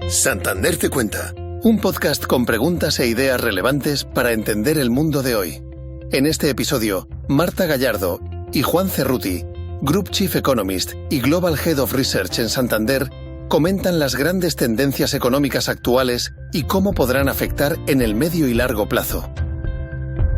Santander te cuenta, un podcast con preguntas e ideas relevantes para entender el mundo de hoy. En este episodio, Marta Gallardo y Juan Cerruti, Group Chief Economist y Global Head of Research en Santander, comentan las grandes tendencias económicas actuales y cómo podrán afectar en el medio y largo plazo.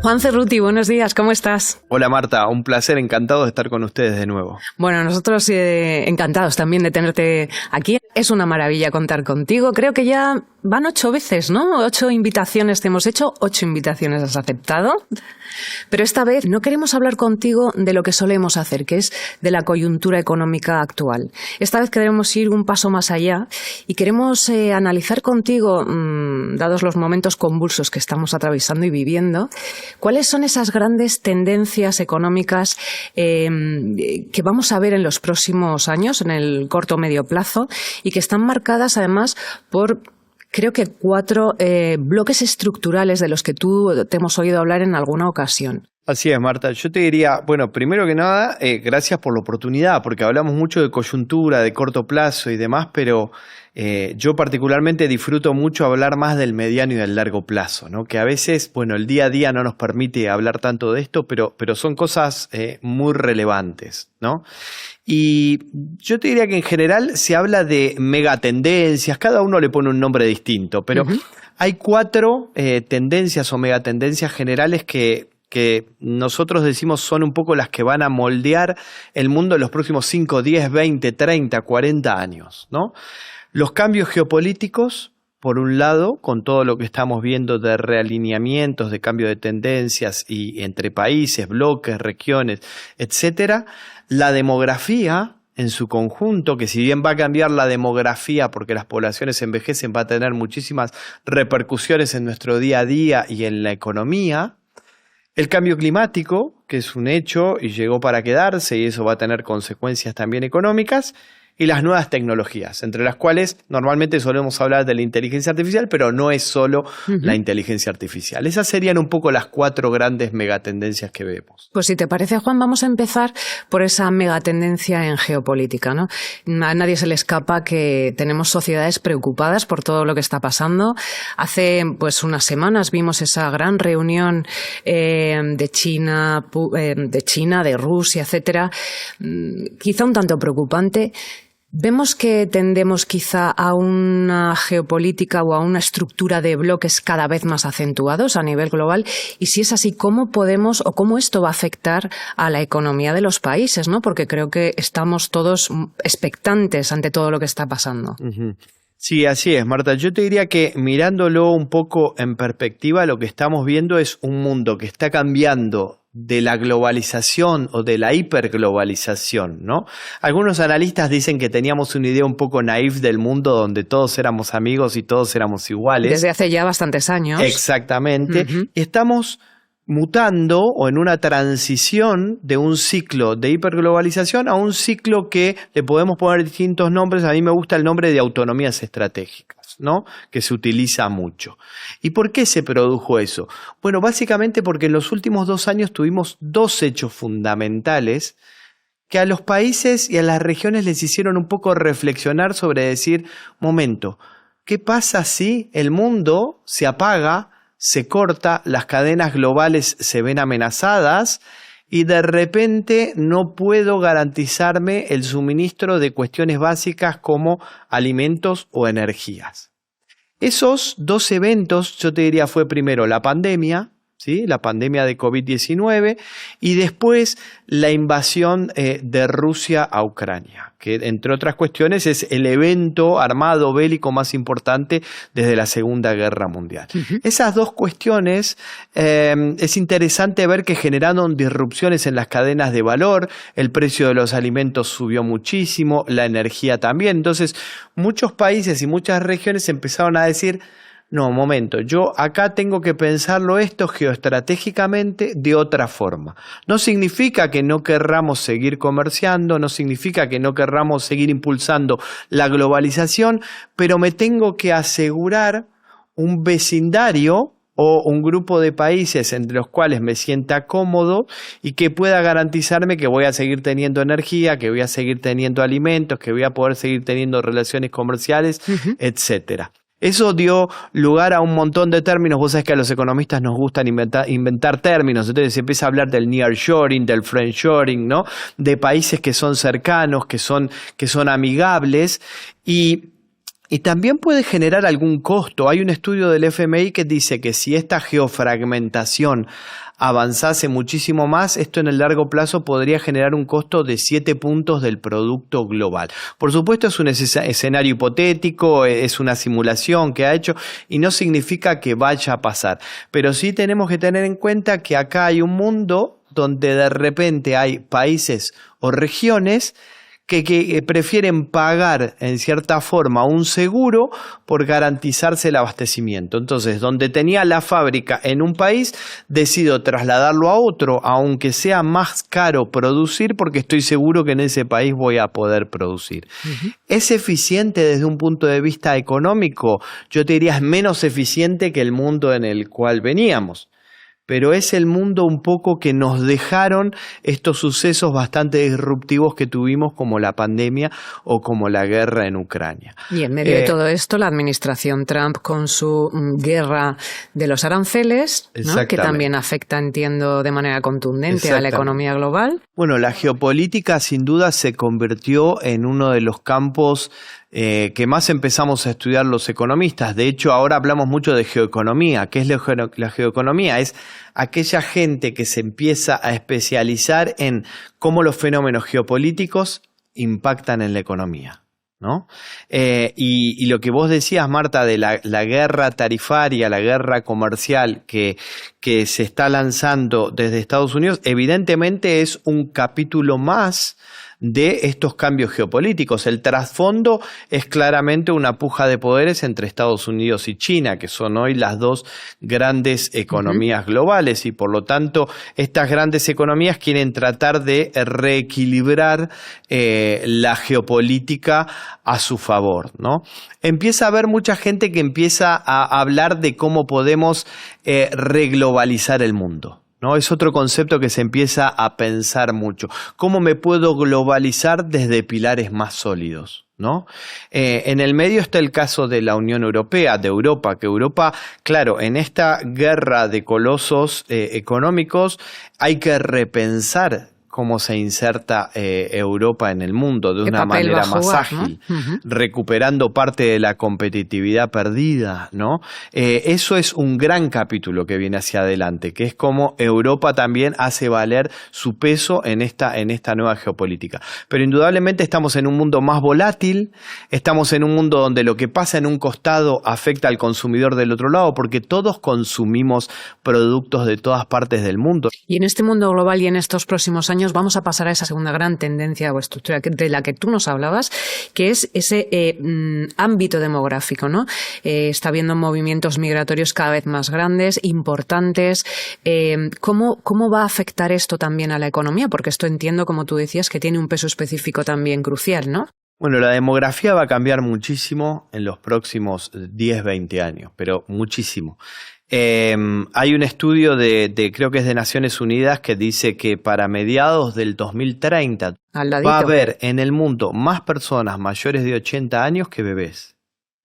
Juan Cerruti, buenos días, ¿cómo estás? Hola Marta, un placer, encantado de estar con ustedes de nuevo. Bueno, nosotros encantados también de tenerte aquí. Es una maravilla contar contigo. Creo que ya van 8 veces, ¿no? 8 invitaciones te hemos hecho, 8 invitaciones has aceptado. Pero esta vez no queremos hablar contigo de lo que solemos hacer, que es de la coyuntura económica actual. Esta vez queremos ir un paso más allá y queremos analizar contigo, dados los momentos convulsos que estamos atravesando y viviendo, cuáles son esas grandes tendencias económicas que vamos a ver en los próximos años, en el corto o medio plazo, y que están marcadas además por, creo que 4 bloques estructurales de los que tú te hemos oído hablar en alguna ocasión. Así es, Marta. Yo te diría, bueno, primero que nada, gracias por la oportunidad, porque hablamos mucho de coyuntura, de corto plazo y demás, pero yo particularmente disfruto mucho hablar más del mediano y del largo plazo, ¿no? Que a veces, bueno, el día a día no nos permite hablar tanto de esto, pero son cosas muy relevantes, ¿no? Y yo te diría que en general se habla de megatendencias, cada uno le pone un nombre distinto, pero hay 4 tendencias o megatendencias generales que nosotros decimos son un poco las que van a moldear el mundo en los próximos 5, 10, 20, 30, 40 años, ¿no? Los cambios geopolíticos, por un lado, con todo lo que estamos viendo de realineamientos, de cambio de tendencias y entre países, bloques, regiones, etcétera. La demografía en su conjunto, que si bien va a cambiar la demografía porque las poblaciones envejecen, va a tener muchísimas repercusiones en nuestro día a día y en la economía. El cambio climático, que es un hecho y llegó para quedarse y eso va a tener consecuencias también económicas. Y las nuevas tecnologías, entre las cuales normalmente solemos hablar de la inteligencia artificial, pero no es solo la inteligencia artificial. Esas serían un poco las 4 grandes megatendencias que vemos. Pues si te parece, Juan, vamos a empezar por esa megatendencia en geopolítica, ¿no? A nadie se le escapa que tenemos sociedades preocupadas por todo lo que está pasando. Hace unas semanas vimos esa gran reunión de China, de Rusia, etcétera, quizá un tanto preocupante. ¿Vemos que tendemos quizá a una geopolítica o a una estructura de bloques cada vez más acentuados a nivel global? Y si es así, ¿cómo podemos o cómo esto va a afectar a la economía de los países, ¿no? Porque creo que estamos todos expectantes ante todo lo que está pasando. Sí, así es, Marta. Yo te diría que mirándolo un poco en perspectiva, lo que estamos viendo es un mundo que está cambiando de la globalización o de la hiperglobalización, ¿no? Algunos analistas dicen que teníamos una idea un poco naif del mundo donde todos éramos amigos y todos éramos iguales. Desde hace ya bastantes años. Exactamente. Estamos mutando o en una transición de un ciclo de hiperglobalización a un ciclo que le podemos poner distintos nombres. A mí me gusta el nombre de autonomías estratégicas, ¿no? Que se utiliza mucho. ¿Y por qué se produjo eso? Bueno, básicamente porque en los últimos 2 años tuvimos 2 hechos fundamentales que a los países y a las regiones les hicieron un poco reflexionar sobre decir, momento, ¿qué pasa si el mundo se apaga, se corta, las cadenas globales se ven amenazadas y de repente no puedo garantizarme el suministro de cuestiones básicas como alimentos o energías? Esos 2 eventos, yo te diría, fue primero la pandemia, ¿sí? La pandemia de COVID-19 y después la invasión de Rusia a Ucrania, que entre otras cuestiones es el evento armado bélico más importante desde la Segunda Guerra Mundial. Esas 2 cuestiones es interesante ver que generaron disrupciones en las cadenas de valor, el precio de los alimentos subió muchísimo, la energía también. Entonces muchos países y muchas regiones empezaron a decir, no, momento, yo acá tengo que pensarlo esto geoestratégicamente de otra forma. No significa que no querramos seguir comerciando, no significa que no querramos seguir impulsando la globalización, pero me tengo que asegurar un vecindario o un grupo de países entre los cuales me sienta cómodo y que pueda garantizarme que voy a seguir teniendo energía, que voy a seguir teniendo alimentos, que voy a poder seguir teniendo relaciones comerciales, etcétera. Eso dio lugar a un montón de términos. Vos sabés que a los economistas nos gustan inventar términos. Entonces se empieza a hablar del nearshoring, del friendshoring, ¿no? De países que son cercanos, que son amigables y también puede generar algún costo. Hay un estudio del FMI que dice que si esta geofragmentación avanzase muchísimo más, esto en el largo plazo podría generar un costo de 7 puntos del producto global. Por supuesto es un escenario hipotético, es una simulación que ha hecho y no significa que vaya a pasar. Pero sí tenemos que tener en cuenta que acá hay un mundo donde de repente hay países o regiones que prefieren pagar en cierta forma un seguro por garantizarse el abastecimiento. Entonces, donde tenía la fábrica en un país, decido trasladarlo a otro, aunque sea más caro producir, porque estoy seguro que en ese país voy a poder producir. ¿Es eficiente desde un punto de vista económico? Yo te diría es menos eficiente que el mundo en el cual veníamos. Pero es el mundo un poco que nos dejaron estos sucesos bastante disruptivos que tuvimos como la pandemia o como la guerra en Ucrania. Y en medio de todo esto, la administración Trump con su guerra de los aranceles, ¿no? Que también afecta, entiendo, de manera contundente a la economía global. Bueno, la geopolítica sin duda se convirtió en uno de los campos que más empezamos a estudiar los economistas. De hecho, ahora hablamos mucho de geoeconomía. ¿Qué es la geoeconomía? Es aquella gente que se empieza a especializar en cómo los fenómenos geopolíticos impactan en la economía, ¿no? Y lo que vos decías, Marta, de la guerra tarifaria, la guerra comercial que se está lanzando desde Estados Unidos, evidentemente es un capítulo más de estos cambios geopolíticos. El trasfondo es claramente una puja de poderes entre Estados Unidos y China, que son hoy las dos grandes economías globales y por lo tanto estas grandes economías quieren tratar de reequilibrar la geopolítica a su favor, ¿no? Empieza a haber mucha gente que empieza a hablar de cómo podemos reglobalizar el mundo, ¿no? Es otro concepto que se empieza a pensar mucho. ¿Cómo me puedo globalizar desde pilares más sólidos, ¿no? En el medio está el caso de la Unión Europea, de Europa, que Europa, claro, en esta guerra de colosos económicos hay que repensar cómo se inserta Europa en el mundo de una manera más ágil, ¿no? Recuperando parte de la competitividad perdida, ¿no? Eso es un gran capítulo que viene hacia adelante, que es cómo Europa también hace valer su peso en esta nueva geopolítica. Pero indudablemente estamos en un mundo más volátil, estamos en un mundo donde lo que pasa en un costado afecta al consumidor del otro lado, porque todos consumimos productos de todas partes del mundo. Y en este mundo global y en estos próximos años vamos a pasar a esa segunda gran tendencia o estructura de la que tú nos hablabas, que es ese ámbito demográfico, ¿no? Está habiendo movimientos migratorios cada vez más grandes, importantes. ¿Cómo va a afectar esto también a la economía? Porque esto entiendo, como tú decías, que tiene un peso específico también crucial, ¿no? Bueno, la demografía va a cambiar muchísimo en los próximos 10, 20 años, pero muchísimo. Hay un estudio creo que es de Naciones Unidas que dice que para mediados del 2030 va a haber en el mundo más personas mayores de 80 años que bebés.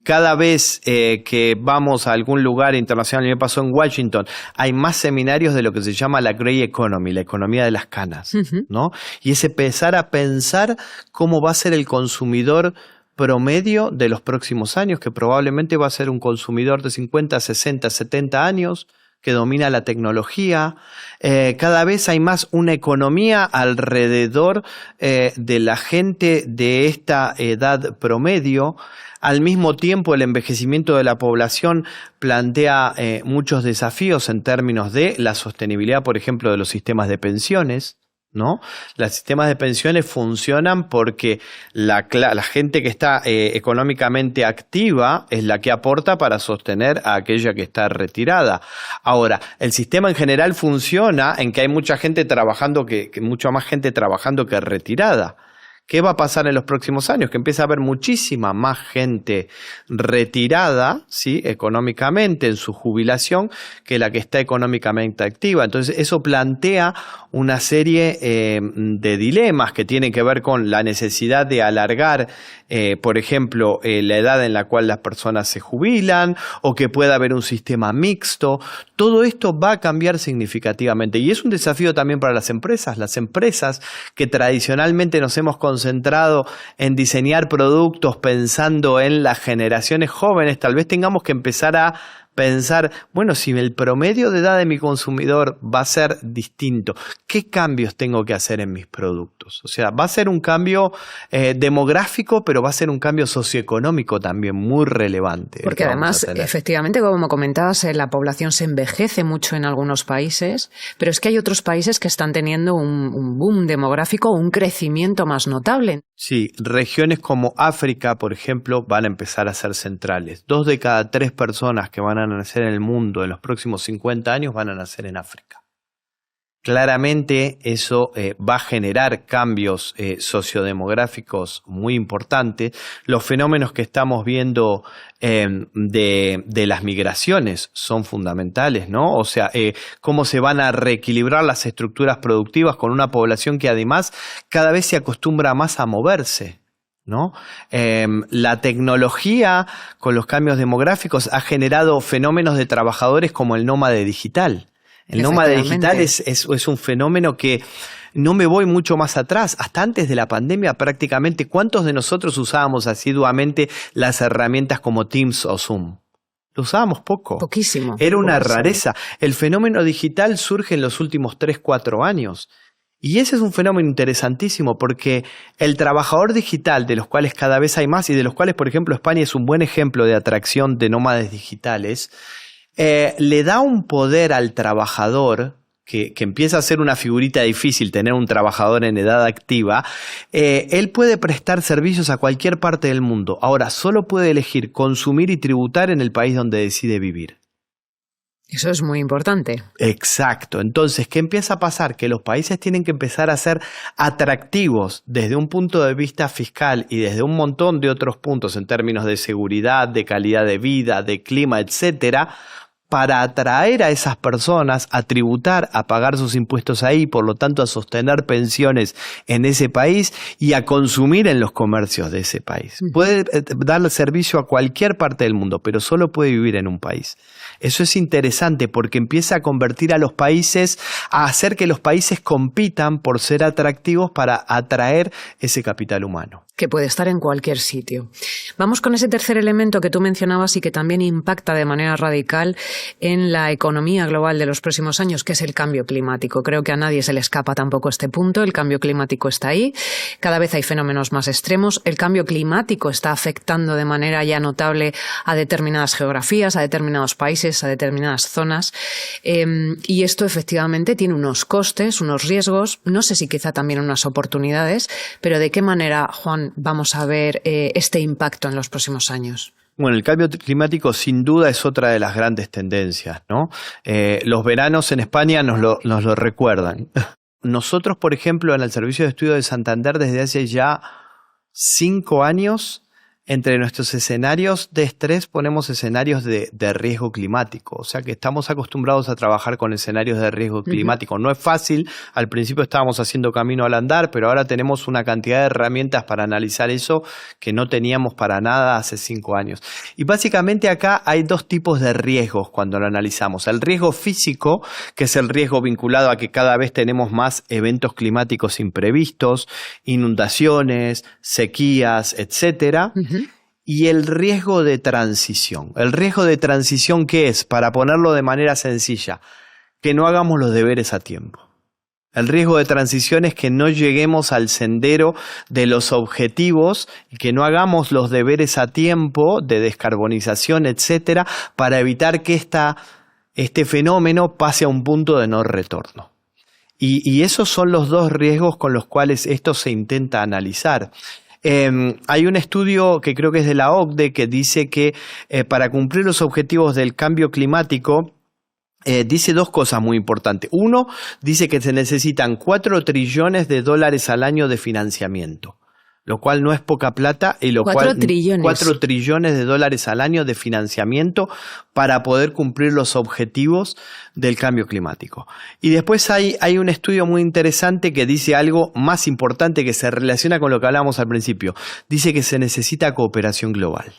Cada vez que vamos a algún lugar internacional, me pasó en Washington, hay más seminarios de lo que se llama la Grey Economy, la economía de las canas, ¿no? Y es empezar a pensar cómo va a ser el consumidor promedio de los próximos años, que probablemente va a ser un consumidor de 50, 60, 70 años, que domina la tecnología. Cada vez hay más una economía alrededor de la gente de esta edad promedio. Al mismo tiempo, el envejecimiento de la población plantea muchos desafíos en términos de la sostenibilidad, por ejemplo, de los sistemas de pensiones, ¿no? Los sistemas de pensiones funcionan porque la gente que está económicamente activa es la que aporta para sostener a aquella que está retirada. Ahora, el sistema en general funciona en que hay mucha gente trabajando mucha más gente trabajando que retirada, ¿Qué va a pasar en los próximos años? Que empieza a haber muchísima más gente retirada, ¿sí?, económicamente en su jubilación que la que está económicamente activa. Entonces eso plantea una serie de dilemas que tienen que ver con la necesidad de alargar, por ejemplo, la edad en la cual las personas se jubilan, o que pueda haber un sistema mixto. Todo esto va a cambiar significativamente y es un desafío también para las empresas. Las empresas que tradicionalmente nos hemos concentrado en diseñar productos pensando en las generaciones jóvenes, tal vez tengamos que empezar a pensar, bueno, si el promedio de edad de mi consumidor va a ser distinto, ¿qué cambios tengo que hacer en mis productos? O sea, va a ser un cambio demográfico, pero va a ser un cambio socioeconómico también muy relevante. Porque además, efectivamente, como comentabas, la población se envejece mucho en algunos países, pero es que hay otros países que están teniendo un boom demográfico, un crecimiento más notable. Sí, regiones como África, por ejemplo, van a empezar a ser centrales. 2 de cada 3 personas que van a nacer en el mundo en los próximos 50 años van a nacer en África. Claramente eso va a generar cambios sociodemográficos muy importantes. Los fenómenos que estamos viendo de las migraciones son fundamentales, ¿no? O sea, cómo se van a reequilibrar las estructuras productivas con una población que además cada vez se acostumbra más a moverse, ¿no? La tecnología con los cambios demográficos ha generado fenómenos de trabajadores como el nómade digital. El nómade digital es un fenómeno que no me voy mucho más atrás. Hasta antes de la pandemia prácticamente, ¿cuántos de nosotros usábamos asiduamente las herramientas como Teams o Zoom? Lo usábamos poco. Poquísimo. Era una rareza. El fenómeno digital surge en los últimos 3-4 años. Y ese es un fenómeno interesantísimo porque el trabajador digital, de los cuales cada vez hay más y de los cuales, por ejemplo, España es un buen ejemplo de atracción de nómades digitales, le da un poder al trabajador que empieza a ser una figurita difícil tener un trabajador en edad activa. Él puede prestar servicios a cualquier parte del mundo. Ahora, solo puede elegir consumir y tributar en el país donde decide vivir. Eso es muy importante. Exacto. Entonces, ¿qué empieza a pasar? Que los países tienen que empezar a ser atractivos desde un punto de vista fiscal y desde un montón de otros puntos en términos de seguridad, de calidad de vida, de clima, etcétera, para atraer a esas personas a tributar, a pagar sus impuestos ahí, por lo tanto a sostener pensiones en ese país y a consumir en los comercios de ese país. Puede darle servicio a cualquier parte del mundo, pero solo puede vivir en un país. Eso es interesante porque empieza a convertir a los países, a hacer que los países compitan por ser atractivos para atraer ese capital humano. Que puede estar en cualquier sitio. Vamos con ese tercer elemento que tú mencionabas y que también impacta de manera radical en la economía global de los próximos años, que es el cambio climático. Creo que a nadie se le escapa tampoco este punto. El cambio climático está ahí. Cada vez hay fenómenos más extremos. El cambio climático está afectando de manera ya notable a determinadas geografías, a determinados países, a determinadas zonas. Y esto efectivamente tiene unos costes, unos riesgos, no sé si quizá también unas oportunidades, pero ¿de qué manera, Juan, vamos a ver este impacto en los próximos años? Bueno, el cambio climático sin duda es otra de las grandes tendencias, ¿no? Los veranos en España nos lo recuerdan. Nosotros, por ejemplo, en el Servicio de Estudio de Santander, desde hace ya 5 años, entre nuestros escenarios de estrés ponemos escenarios de riesgo climático. O sea que estamos acostumbrados a trabajar con escenarios de riesgo climático. No es fácil. Al principio estábamos haciendo camino al andar, pero ahora tenemos una cantidad de herramientas para analizar eso que no teníamos para nada hace 5 años. Y básicamente acá hay 2 tipos de riesgos cuando lo analizamos. El riesgo físico, que es el riesgo vinculado a que cada vez tenemos más eventos climáticos imprevistos, inundaciones, sequías, etcétera. Y el riesgo de transición. ¿El riesgo de transición qué es? Para ponerlo de manera sencilla, que no hagamos los deberes a tiempo. El riesgo de transición es que no lleguemos al sendero de los objetivos y que no hagamos los deberes a tiempo de descarbonización, etcétera, para evitar que este fenómeno pase a un punto de no retorno. Y esos son los 2 riesgos con los cuales esto se intenta analizar. Hay un estudio que creo que es de la OCDE que dice que para cumplir los objetivos del cambio climático dice 2 cosas muy importantes. Uno, dice que se necesitan $4 trillones al año de financiamiento. lo cual no es poca plata, y lo 4 trillones. 4 trillones de dólares al año de financiamiento para poder cumplir los objetivos del cambio climático. Y después hay un estudio muy interesante que dice algo más importante que se relaciona con lo que hablábamos al principio. Dice que se necesita cooperación global.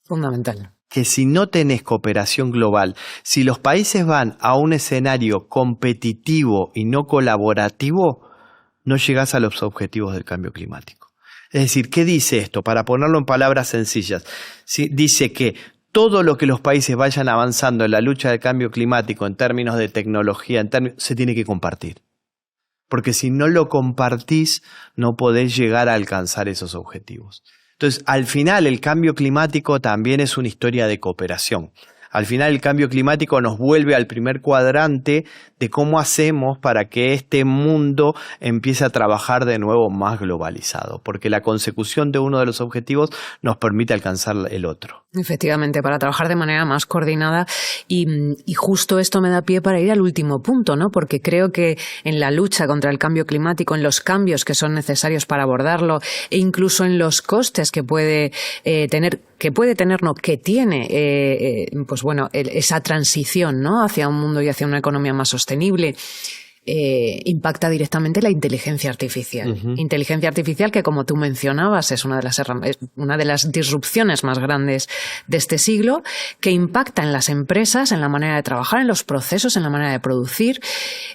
Fundamental. Que si no tenés cooperación global, si los países van a un escenario competitivo y no colaborativo, no llegás a los objetivos del cambio climático. Es decir, ¿qué dice esto? Para ponerlo en palabras sencillas, dice que todo lo que los países vayan avanzando en la lucha del cambio climático en términos de tecnología, se tiene que compartir. Porque si no lo compartís, no podés llegar a alcanzar esos objetivos. Entonces, al final, el cambio climático también es una historia de cooperación. Al final, el cambio climático nos vuelve al primer cuadrante de cómo hacemos para que este mundo empiece a trabajar de nuevo más globalizado, porque la consecución de uno de los objetivos nos permite alcanzar el otro. Efectivamente, para trabajar de manera más coordinada y justo esto me da pie para ir al último punto, ¿no? Porque creo que en la lucha contra el cambio climático, en los cambios que son necesarios para abordarlo e incluso en los costes que puede tener, que tiene, pues bueno, esa transición, ¿no? Hacia un mundo y hacia una economía más sostenible. Impacta directamente la inteligencia artificial. Uh-huh. Inteligencia artificial que, como tú mencionabas, es una de las disrupciones más grandes de este siglo, que impacta en las empresas, en la manera de trabajar, en los procesos, en la manera de producir,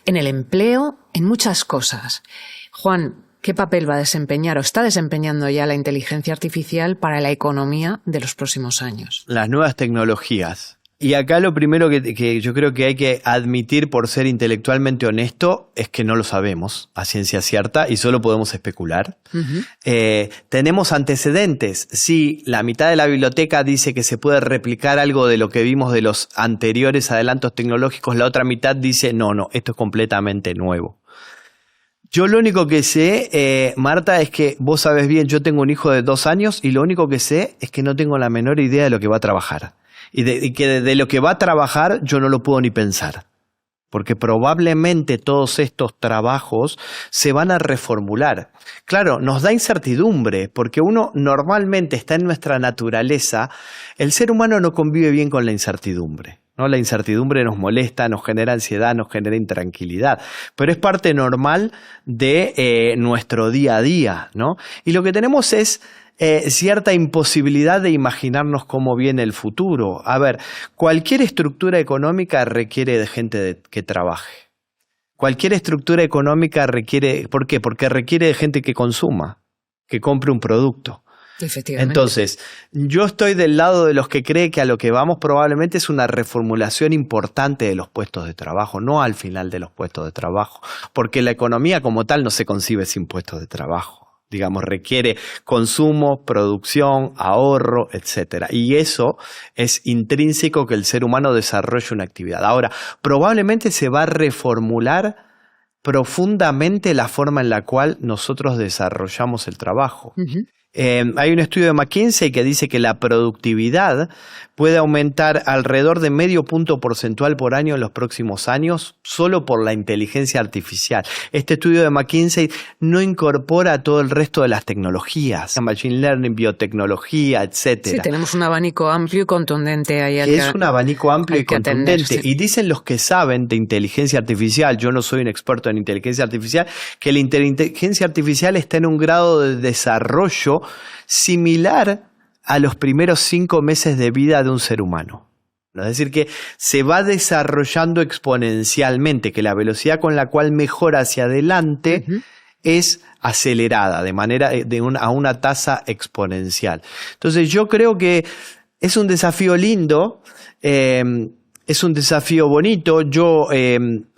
en el empleo, en muchas cosas. Juan, ¿qué papel va a desempeñar o está desempeñando ya la inteligencia artificial para la economía de los próximos años? Las nuevas tecnologías. Y acá lo primero que yo creo que hay que admitir, por ser intelectualmente honesto, es que no lo sabemos a ciencia cierta y solo podemos especular. Uh-huh. Tenemos antecedentes. Sí, la mitad de la biblioteca dice que se puede replicar algo de lo que vimos de los anteriores adelantos tecnológicos. La otra mitad dice, no, esto es completamente nuevo. Yo lo único que sé, Marta, es que vos sabés bien, yo tengo un hijo de 2 años y lo único que sé es que no tengo la menor idea de lo que va a trabajar. Y que de lo que va a trabajar yo no lo puedo ni pensar. Porque probablemente todos estos trabajos se van a reformular. Claro, nos da incertidumbre, porque uno normalmente está en nuestra naturaleza. El ser humano no convive bien con la incertidumbre, ¿no? La incertidumbre nos molesta, nos genera ansiedad, nos genera intranquilidad. Pero es parte normal de nuestro día a día, ¿no? Y lo que tenemos es cierta imposibilidad de imaginarnos cómo viene el futuro. A ver, cualquier estructura económica requiere de gente que trabaje. Cualquier estructura económica requiere... ¿Por qué? Porque requiere de gente que consuma, que compre un producto. Efectivamente. Entonces, yo estoy del lado de los que cree que a lo que vamos probablemente es una reformulación importante de los puestos de trabajo, no al final de los puestos de trabajo, porque la economía como tal no se concibe sin puestos de trabajo. Digamos, requiere consumo, producción, ahorro, etcétera. Y eso es intrínseco que el ser humano desarrolle una actividad. Ahora, probablemente se va a reformular profundamente la forma en la cual nosotros desarrollamos el trabajo. Uh-huh. Hay un estudio de McKinsey que dice que la productividad puede aumentar alrededor de medio punto porcentual por año en los próximos años solo por la inteligencia artificial. Este estudio de McKinsey no incorpora todo el resto de las tecnologías, machine learning, biotecnología, etcétera. Sí, tenemos un abanico amplio y contundente ahí. Es un abanico amplio y contundente. Y dicen los que saben de inteligencia artificial, yo no soy un experto en inteligencia artificial, que la inteligencia artificial está en un grado de desarrollo similar a los primeros 5 meses de vida de un ser humano. Es decir, que se va desarrollando exponencialmente, que la velocidad con la cual mejora hacia adelante uh-huh. es acelerada, de manera a una tasa exponencial. Entonces yo creo que es un desafío lindo, es un desafío bonito. Yo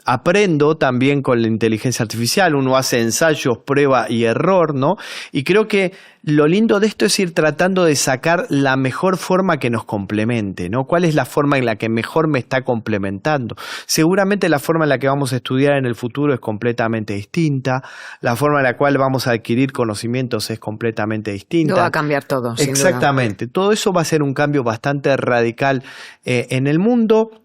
aprendo también con la inteligencia artificial, uno hace ensayos, prueba y error, ¿no? Y creo que lo lindo de esto es ir tratando de sacar la mejor forma que nos complemente, ¿no? ¿Cuál es la forma en la que mejor me está complementando? Seguramente la forma en la que vamos a estudiar en el futuro es completamente distinta, la forma en la cual vamos a adquirir conocimientos es completamente distinta. No va a cambiar todo, sin Exactamente, duda. Todo eso va a ser un cambio bastante radical en el mundo.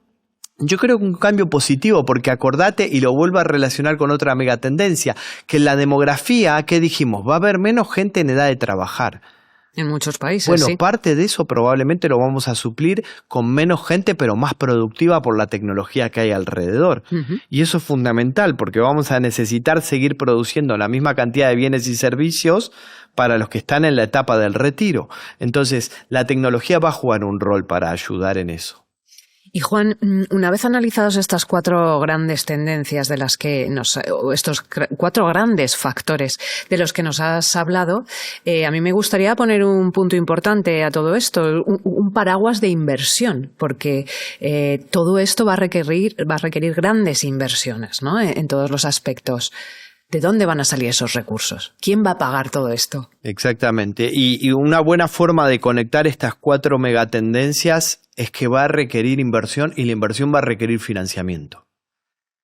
Yo creo que un cambio positivo, porque acordate, y lo vuelvo a relacionar con otra megatendencia, que en la demografía, ¿qué dijimos? Va a haber menos gente en edad de trabajar. En muchos países, bueno, sí. Parte de eso probablemente lo vamos a suplir con menos gente, pero más productiva por la tecnología que hay alrededor. Y eso es fundamental, porque vamos a necesitar seguir produciendo la misma cantidad de bienes y servicios para los que están en la etapa del retiro. Entonces, la tecnología va a jugar un rol para ayudar en eso. Y Juan, una vez analizados estas 4 grandes tendencias de las que estos 4 grandes factores de los que nos has hablado, a mí me gustaría poner un punto importante a todo esto, un paraguas de inversión, porque todo esto va a requerir grandes inversiones, ¿no? En todos los aspectos. ¿De dónde van a salir esos recursos? ¿Quién va a pagar todo esto? Exactamente. Y una buena forma de conectar estas 4 megatendencias es que va a requerir inversión, y la inversión va a requerir financiamiento.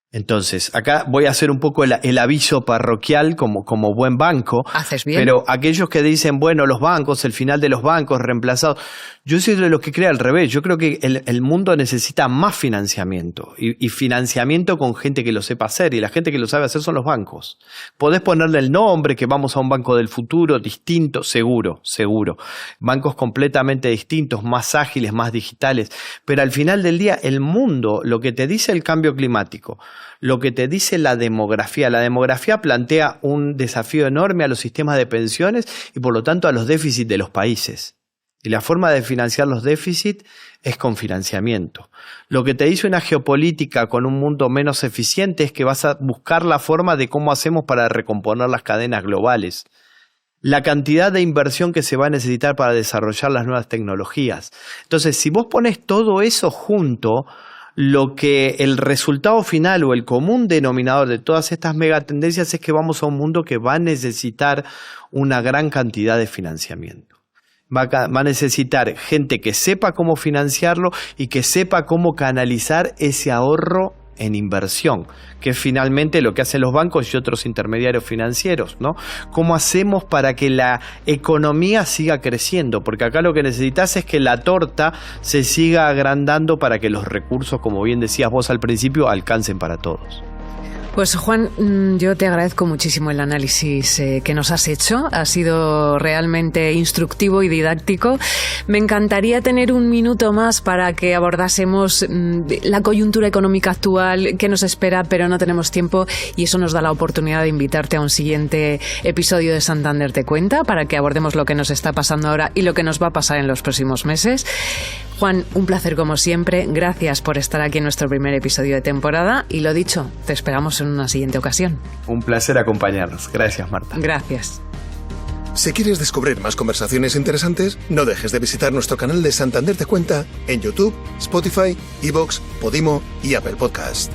Entonces, acá voy a hacer un poco el aviso parroquial como buen banco. Haces bien. Pero aquellos que dicen, bueno, los bancos, el final de los bancos reemplazados, yo soy de los que cree al revés. Yo creo que el mundo necesita más financiamiento, y financiamiento con gente que lo sepa hacer, y la gente que lo sabe hacer son los bancos. Podés ponerle el nombre, que vamos a un banco del futuro distinto, seguro. Bancos completamente distintos, más ágiles, más digitales. Pero al final del día, el mundo, lo que te dice el cambio climático, lo que te dice la demografía plantea un desafío enorme a los sistemas de pensiones y por lo tanto a los déficits de los países. Y la forma de financiar los déficits es con financiamiento. Lo que te dice una geopolítica con un mundo menos eficiente es que vas a buscar la forma de cómo hacemos para recomponer las cadenas globales. La cantidad de inversión que se va a necesitar para desarrollar las nuevas tecnologías. Entonces, si vos pones todo eso junto, lo que el resultado final o el común denominador de todas estas megatendencias es que vamos a un mundo que va a necesitar una gran cantidad de financiamiento. Va a necesitar gente que sepa cómo financiarlo y que sepa cómo canalizar ese ahorro en inversión, que es finalmente lo que hacen los bancos y otros intermediarios financieros, ¿no? ¿Cómo hacemos para que la economía siga creciendo? Porque acá lo que necesitas es que la torta se siga agrandando para que los recursos, como bien decías vos al principio, alcancen para todos. Pues Juan, yo te agradezco muchísimo el análisis que nos has hecho. Ha sido realmente instructivo y didáctico. Me encantaría tener un minuto más para que abordásemos la coyuntura económica actual que nos espera, pero no tenemos tiempo, y eso nos da la oportunidad de invitarte a un siguiente episodio de Santander Te Cuenta para que abordemos lo que nos está pasando ahora y lo que nos va a pasar en los próximos meses. Juan, un placer como siempre. Gracias por estar aquí en nuestro primer episodio de temporada, y lo dicho, te esperamos en una siguiente ocasión. Un placer acompañarnos. Gracias, Marta. Gracias. Si quieres descubrir más conversaciones interesantes, no dejes de visitar nuestro canal de Santander Te Cuenta en YouTube, Spotify, iVoox, Podimo y Apple Podcast.